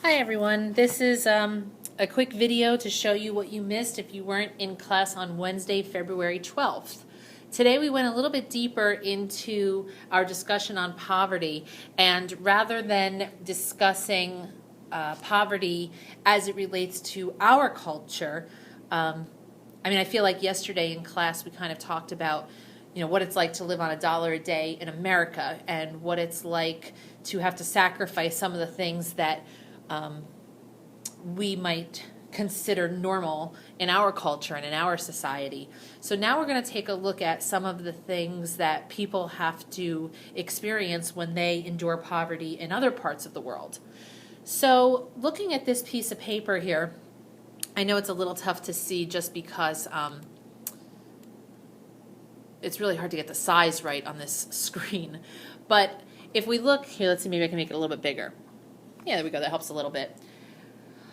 Hi everyone, this is a quick video to show you what you missed if you weren't in class on Wednesday, February 12th. Today we went a little bit deeper into our discussion on poverty, and rather than discussing poverty as it relates to our culture, I feel like yesterday in class we kind of talked about what it's like to live on $1 a day in America and what it's like to have to sacrifice some of the things that we might consider normal in our culture and in our society. So now we're going to take a look at some of the things that people have to experience when they endure poverty in other parts of the world. So looking at this piece of paper here, I know it's a little tough to see just because it's really hard to get the size right on this screen. But if we look here, let's see, maybe I can make it a little bit bigger. Yeah, there we go, that helps a little bit.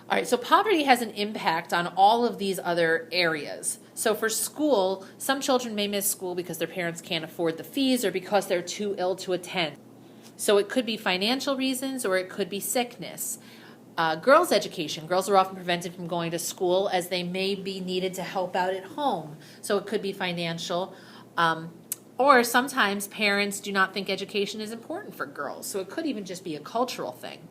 All right, so poverty has an impact on all of these other areas. So for school, some children may miss school because their parents can't afford the fees or because they're too ill to attend. So it could be financial reasons or it could be sickness. Girls' education. Girls are often prevented from going to school as they may be needed to help out at home. So it could be financial. Or sometimes parents do not think education is important for girls. So it could even just be a cultural thing.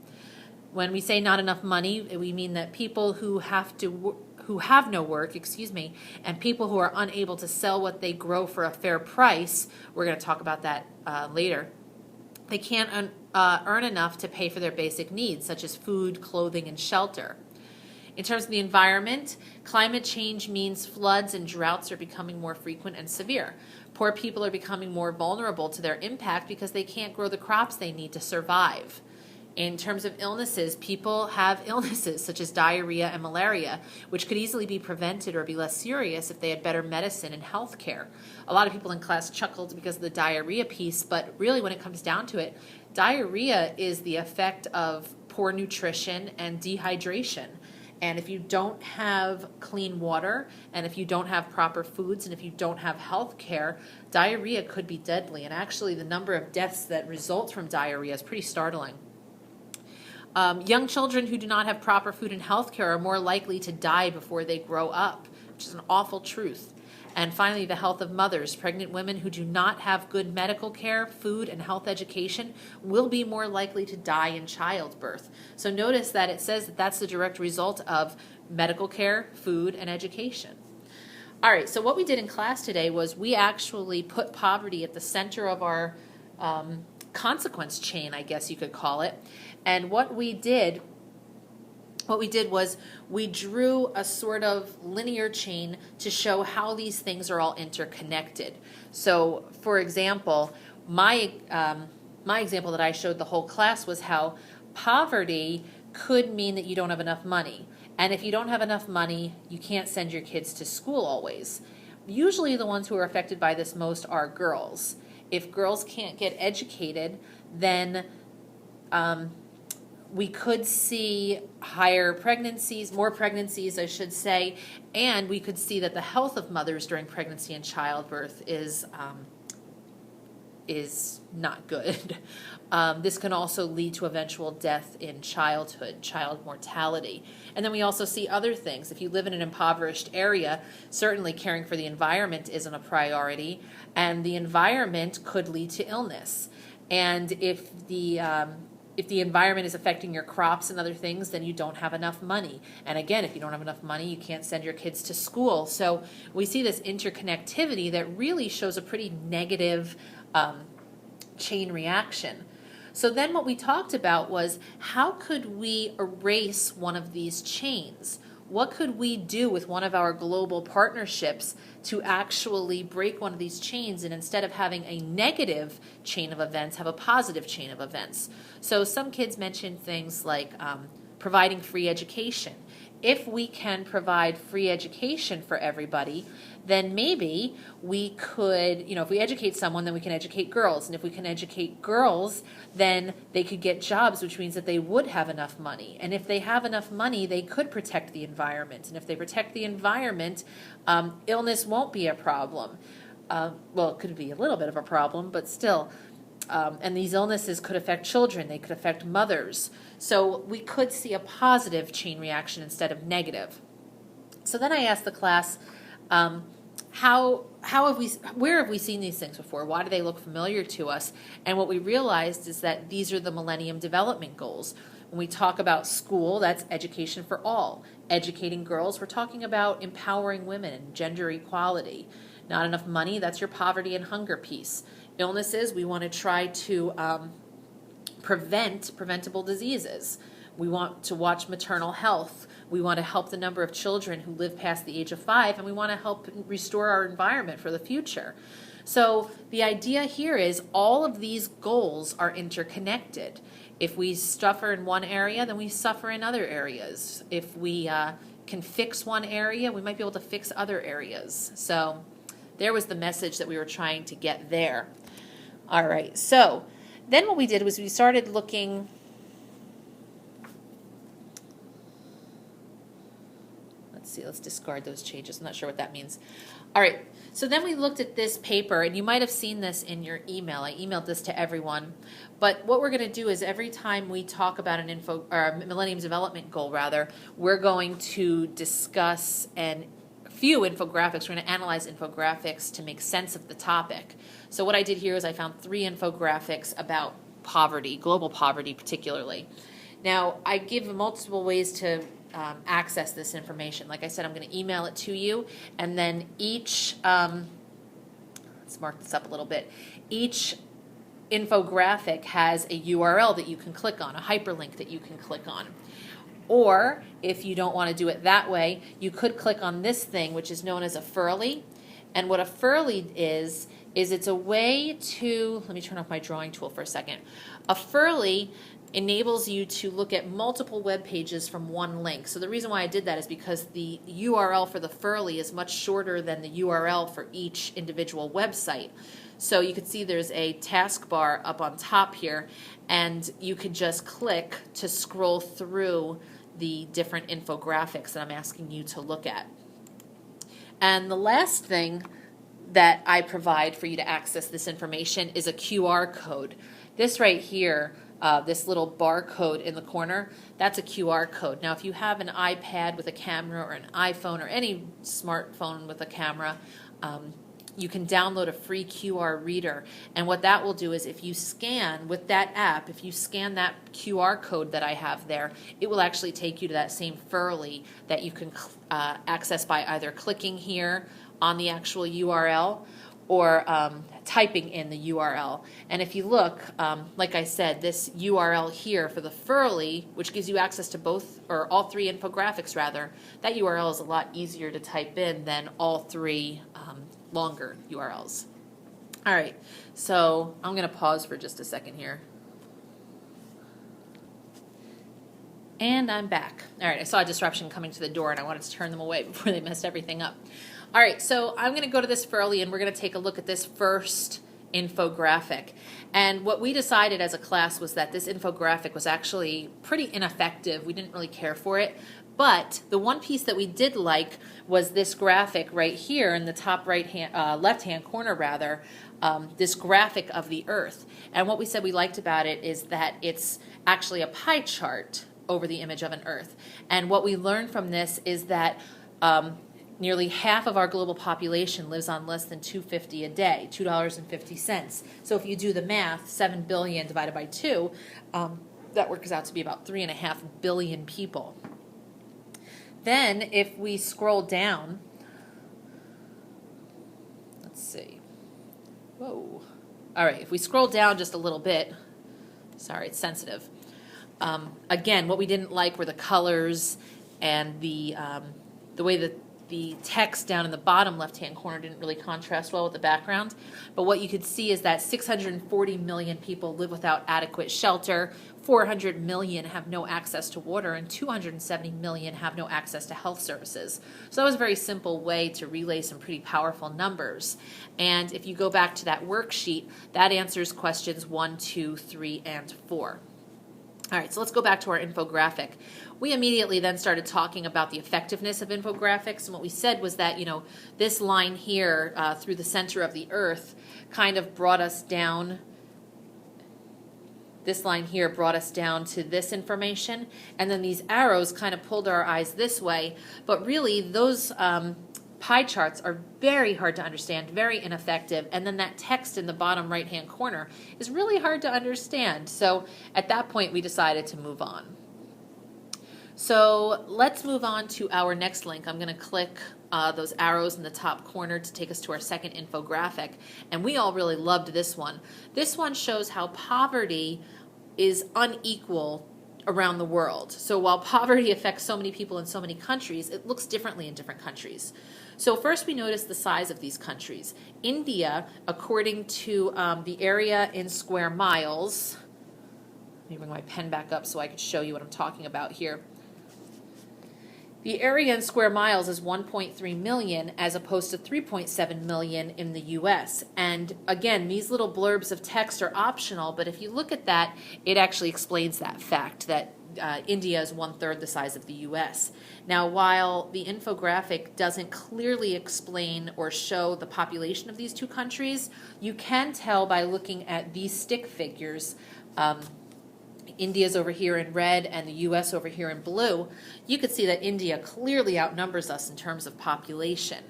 When we say not enough money, we mean that people who have no work, and people who are unable to sell what they grow for a fair price, we're going to talk about that later, they can't earn enough to pay for their basic needs, such as food, clothing, and shelter. In terms of the environment, climate change means floods and droughts are becoming more frequent and severe. Poor people are becoming more vulnerable to their impact because they can't grow the crops they need to survive. In terms of illnesses, people have illnesses such as diarrhea and malaria, which could easily be prevented or be less serious if they had better medicine and health care. A lot of people in class chuckled because of the diarrhea piece, but really when it comes down to it, diarrhea is the effect of poor nutrition and dehydration. And if you don't have clean water, and if you don't have proper foods, and if you don't have health care, diarrhea could be deadly. And actually the number of deaths that result from diarrhea is pretty startling. Young children who do not have proper food and health care are more likely to die before they grow up, which is an awful truth. And finally, the health of mothers. Pregnant women who do not have good medical care, food, and health education will be more likely to die in childbirth. So notice that it says that that's the direct result of medical care, food, and education. All right, so what we did in class today was we actually put poverty at the center of our consequence chain, I guess you could call it. And what we did was we drew a sort of linear chain to show how these things are all interconnected. So, for example, my example that I showed the whole class was how poverty could mean that you don't have enough money. And if you don't have enough money, you can't send your kids to school always. Usually the ones who are affected by this most are girls. If girls can't get educated, then we could see higher pregnancies, more pregnancies, I should say, and we could see that the health of mothers during pregnancy and childbirth is not good. This can also lead to eventual death in childhood, child mortality. And then we also see other things. If you live in an impoverished area, certainly caring for the environment isn't a priority, and the environment could lead to illness. And if the environment is affecting your crops and other things, then you don't have enough money. And again, if you don't have enough money, you can't send your kids to school. So we see this interconnectivity that really shows a pretty negative chain reaction. So then what we talked about was how could we erase one of these chains? What could we do with one of our global partnerships to actually break one of these chains and instead of having a negative chain of events, have a positive chain of events? So some kids mentioned things like providing free education. If we can provide free education for everybody, then maybe we could, if we educate someone, then we can educate girls. And if we can educate girls, then they could get jobs, which means that they would have enough money. And if they have enough money, they could protect the environment. And if they protect the environment, illness won't be a problem. Well, it could be a little bit of a problem, but still. And these illnesses could affect children, they could affect mothers. So we could see a positive chain reaction instead of negative. So then I asked the class, where have we seen these things before? Why do they look familiar to us? And what we realized is that these are the Millennium Development Goals. When we talk about school, that's education for all. Educating girls, we're talking about empowering women and gender equality. Not enough money, that's your poverty and hunger piece. Illnesses, we want to try to prevent preventable diseases. We want to watch maternal health. We want to help the number of children who live past the age of 5, and we want to help restore our environment for the future. So the idea here is all of these goals are interconnected. If we suffer in one area, then we suffer in other areas. If we can fix one area, we might be able to fix other areas. So there was the message that we were trying to get there. All right, so then what we did was we started looking. Let's discard those changes. I'm not sure what that means. All right, so then we looked at this paper, and you might have seen this in your email. I emailed this to everyone. But what we're going to do is every time we talk about an Millennium Development Goal, we're going to discuss a few infographics. We're going to analyze infographics to make sense of the topic. So what I did here is I found 3 infographics about poverty, global poverty particularly. Now, I give multiple ways to access this information. Like I said, I'm going to email it to you, and then each, let's mark this up a little bit, each infographic has a URL that you can click on, a hyperlink that you can click on. Or, if you don't want to do it that way, you could click on this thing, which is known as a Furly. And what a Furly is it's a way to, let me turn off my drawing tool for a second. A Furly enables you to look at multiple web pages from one link. So the reason why I did that is because the URL for the Furly is much shorter than the URL for each individual website. So you can see there's a taskbar up on top here, and you can just click to scroll through the different infographics that I'm asking you to look at. And the last thing that I provide for you to access this information is a QR code. This right here, this little barcode in the corner, that's a QR code. Now, if you have an iPad with a camera or an iPhone or any smartphone with a camera, you can download a free QR reader. And what that will do is if you scan with that app, if you scan that QR code that I have there, it will actually take you to that same Furly that you can access by either clicking here on the actual URL or typing in the URL. And if you look, like I said, this URL here for the Furly, which gives you access to both, or all 3 infographics rather, that URL is a lot easier to type in than all 3 longer URLs. All right, so I'm going to pause for just a second here. And I'm back. All right, I saw a disruption coming to the door, and I wanted to turn them away before they messed everything up. All right, so I'm going to go to this Furly, and we're going to take a look at this first infographic. And what we decided as a class was that this infographic was actually pretty ineffective. We didn't really care for it. But the one piece that we did like was this graphic right here in the top left-hand corner, this graphic of the Earth. And what we said we liked about it is that it's actually a pie chart over the image of an Earth. And what we learned from this is that nearly half of our global population lives on less than $2.50 a day, $2.50. So if you do the math, 7 billion divided by 2, that works out to be about 3.5 billion people. Then if we scroll down, let's see. Whoa. All right, if we scroll down just a little bit, sorry, it's sensitive. Again, what we didn't like were the colors and the way that the text down in the bottom left-hand corner didn't really contrast well with the background. But what you could see is that 640 million people live without adequate shelter, 400 million have no access to water, and 270 million have no access to health services. So that was a very simple way to relay some pretty powerful numbers. And if you go back to that worksheet, that answers questions 1, 2, 3, and 4. All right, so let's go back to our infographic. We immediately then started talking about the effectiveness of infographics, and what we said was that, this line here through the center of the Earth kind of brought us down this line here brought us down to this information, and then these arrows kind of pulled our eyes this way, but really those pie charts are very hard to understand, very ineffective, and then that text in the bottom right-hand corner is really hard to understand. So at that point, we decided to move on. So let's move on to our next link. I'm going to click those arrows in the top corner to take us to our second infographic, and we all really loved this one. This one shows how poverty is unequal around the world. So while poverty affects so many people in so many countries, it looks differently in different countries. So first we notice the size of these countries. India, according to the area in square miles, let me bring my pen back up so I can show you what I'm talking about here. The area in square miles is 1.3 million as opposed to 3.7 million in the US. And again, these little blurbs of text are optional, but if you look at that, it actually explains that fact that India is 1/3 the size of the US. Now, while the infographic doesn't clearly explain or show the population of these two countries, you can tell by looking at these stick figures. India's over here in red and the US over here in blue. You could see that India clearly outnumbers us in terms of population.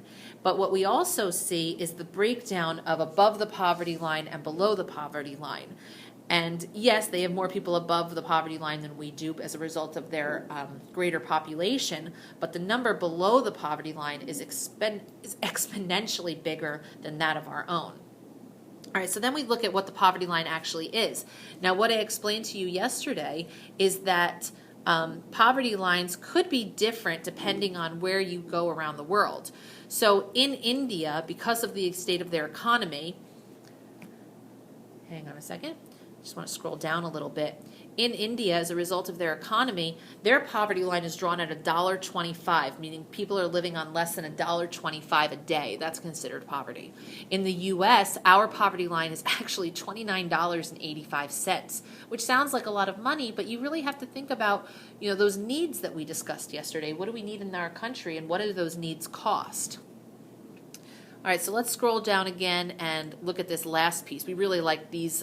But what we also see is the breakdown of above the poverty line and below the poverty line. And yes, they have more people above the poverty line than we do as a result of their greater population, but the number below the poverty line is exponentially bigger than that of our own. All right, so then we look at what the poverty line actually is. Now, what I explained to you yesterday is that poverty lines could be different depending on where you go around the world. So in India, because of the state of their economy, hang on a second, just want to scroll down a little bit. In India, as a result of their economy, their poverty line is drawn at $1.25, meaning people are living on less than $1.25 a day. That's considered poverty. In the U.S., our poverty line is actually $29.85, which sounds like a lot of money, but you really have to think about, those needs that we discussed yesterday. What do we need in our country, and what do those needs cost? All right, so let's scroll down again and look at this last piece. We really like these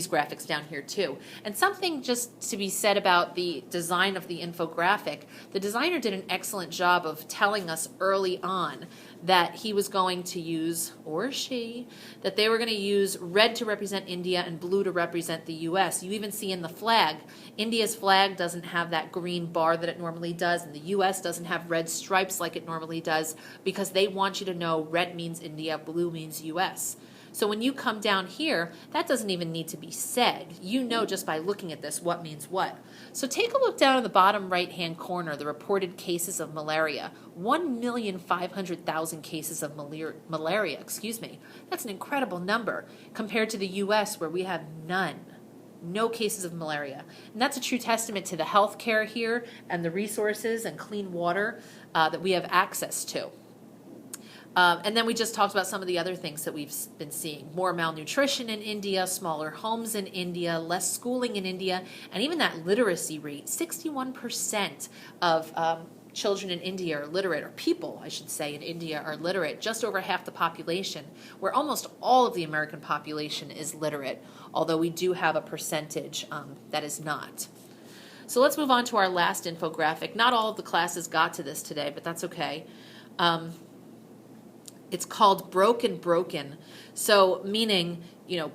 graphics down here too. And something just to be said about the design of the infographic, the designer did an excellent job of telling us early on that he was going to use, or she, that they were going to use red to represent India and blue to represent the US. You even see in the flag, India's flag doesn't have that green bar that it normally does, and the US doesn't have red stripes like it normally does, because they want you to know red means India, blue means US. So when you come down here, that doesn't even need to be said. You know just by looking at this what means what. So take a look down in the bottom right-hand corner, the reported cases of malaria. 1,500,000 cases of malaria, That's an incredible number compared to the U.S. where we have none. No cases of malaria. And that's a true testament to the health care here and the resources and clean water that we have access to. And then we just talked about some of the other things that we've been seeing. More malnutrition in India, smaller homes in India, less schooling in India, and even that literacy rate. 61% of children in India are literate, or people, I should say, in India are literate, just over half the population, where almost all of the American population is literate, although we do have a percentage that is not. So let's move on to our last infographic. Not all of the classes got to this today, but that's okay. It's called broken. So meaning,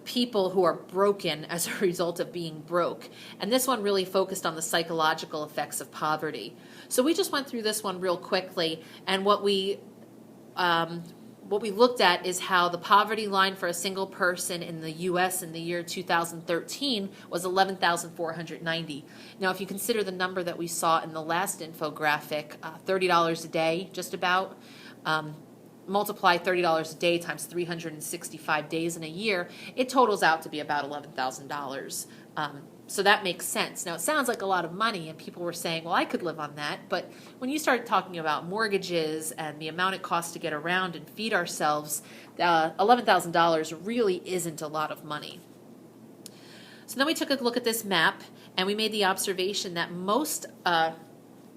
people who are broken as a result of being broke. And this one really focused on the psychological effects of poverty. So we just went through this one real quickly, and what we looked at is how the poverty line for a single person in the U.S. in the year 2013 was 11,490. Now, if you consider the number that we saw in the last infographic, $30 a day, just about, multiply $30 a day times 365 days in a year, it totals out to be about $11,000. So that makes sense. Now, it sounds like a lot of money, and people were saying, well, I could live on that. But when you start talking about mortgages and the amount it costs to get around and feed ourselves, $11,000 really isn't a lot of money. So then we took a look at this map, and we made the observation that most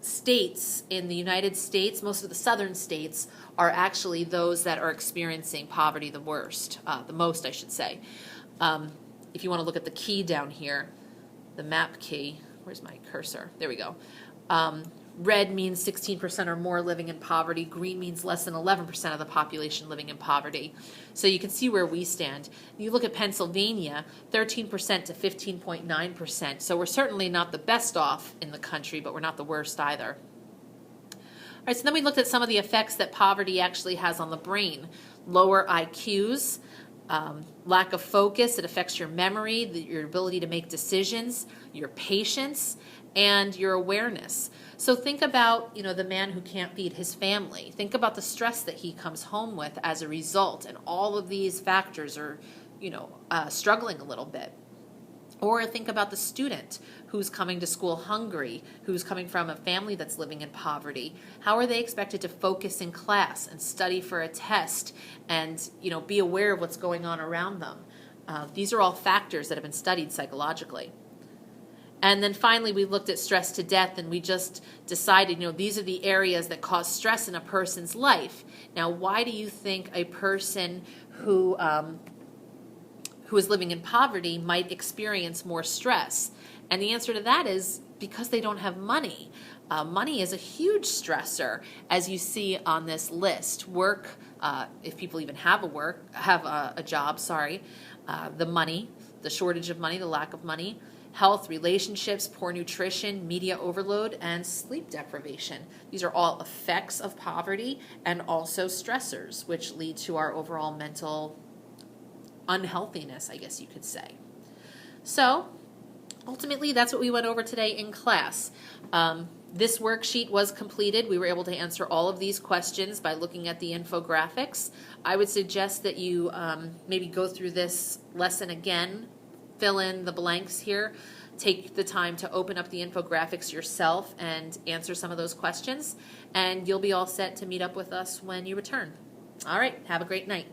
states in the United States, most of the southern states, are actually those that are experiencing poverty the most, I should say. if you want to look at the key down here, the map key, where's my cursor? There we go. Red means 16% or more living in poverty. Green means less than 11% of the population living in poverty. So you can see where we stand. You look at Pennsylvania, 13% to 15.9%. So we're certainly not the best off in the country, but we're not the worst either. All right, so then we looked at some of the effects that poverty actually has on the brain. Lower IQs, lack of focus, it affects your memory, your ability to make decisions, your patience, and your awareness. So think about, the man who can't feed his family. Think about the stress that he comes home with as a result, and all of these factors are, struggling a little bit. Or think about the student who's coming to school hungry, who's coming from a family that's living in poverty. How are they expected to focus in class and study for a test and, be aware of what's going on around them? These are all factors that have been studied psychologically. And then finally, we looked at stress to death, and we just decided, these are the areas that cause stress in a person's life. Now, why do you think a person who is living in poverty might experience more stress? And the answer to that is because they don't have money. Money is a huge stressor, as you see on this list. Work, if people even have a job, the money, the shortage of money, the lack of money, health, relationships, poor nutrition, media overload, and sleep deprivation. These are all effects of poverty and also stressors, which lead to our overall mental unhealthiness, I guess you could say. So, ultimately, that's what we went over today in class. This worksheet was completed. We were able to answer all of these questions by looking at the infographics. I would suggest that you maybe go through this lesson again, fill in the blanks here, take the time to open up the infographics yourself and answer some of those questions, and you'll be all set to meet up with us when you return. All right, have a great night.